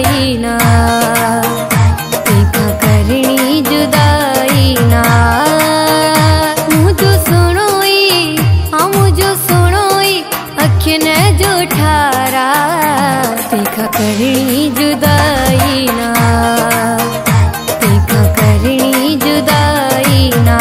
जुदाई ना, तैखा करणी जुदाई ना। मुझो सुनोई हाँ मुझो सुनोई अखियन जो ठारा, तैखा करणी जुदाई ना, तैखा करणी जुदाई ना।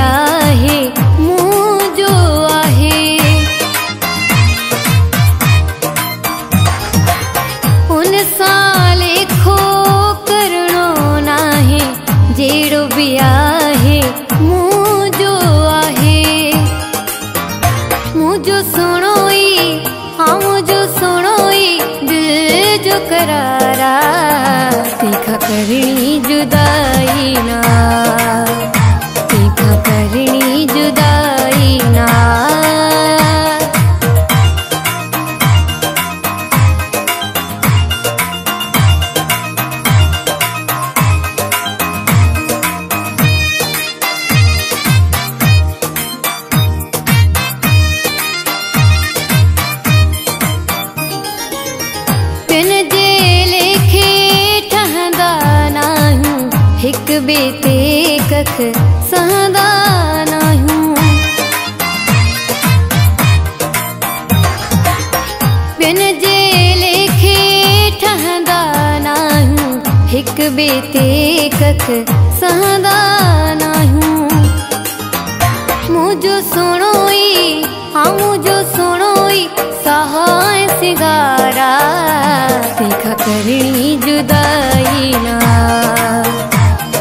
आहे मुझो आहे उन साले खो करणो नाहे, जेड़ो भी आहे मुझो आहे। मुझो सुनोई हाँ मुझो सुनोई दिल जो करारा, तैखा करणी जुदाई ना, तैखा करणी जुदाई ना। पिन जे लेखे ठहंदा नाहूं, हिक ॿिए ते कख सहंदा नाहूं। पिन जे लेखे ठहंदा नाहूं, हिक ॿिए ते कख सहंदा नाहूं। मुझो सुनोई हाँ मुझो सुनोई सहाय सिंगारा, तैखा करणी जुदाई ना,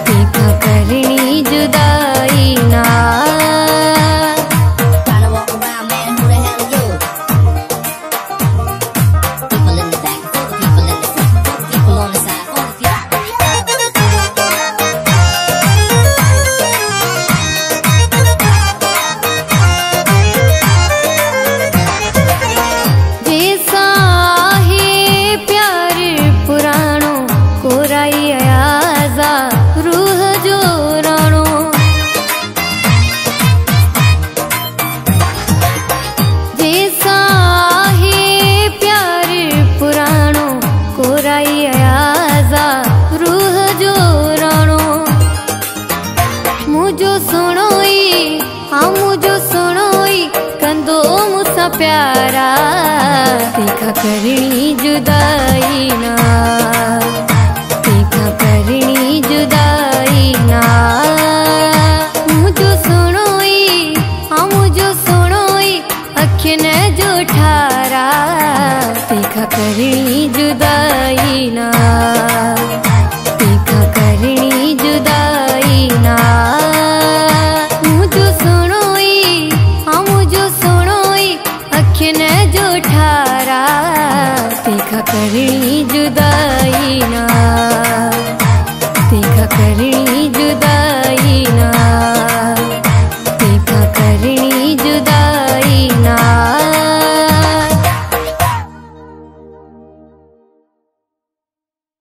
तैखा करणी जुदाई ना। जैसा है प्यार पुराणो कोराई आयाजा रूह जो राणो। जैसा है प्यार पुराणो कोराई आयाजा रूह जो राणो। मुझो सुनोई हाँ मुझो सुनोई कंदो मुसा प्यारा, तैखा करणी जुदाई ना, तैखा करणी जुदाई ना। मुझो सुनोई हाँ मुझो सुनोई अखियन जो ठारा, तैखा करणी जुदाई ना, तैखा करणी जुदाई ना। मुझो सुनोई हाँ मुझो सुनोई अखियन जो ठारा, तैखा करणी जुदाई ना, तैखा करणी जुदाई।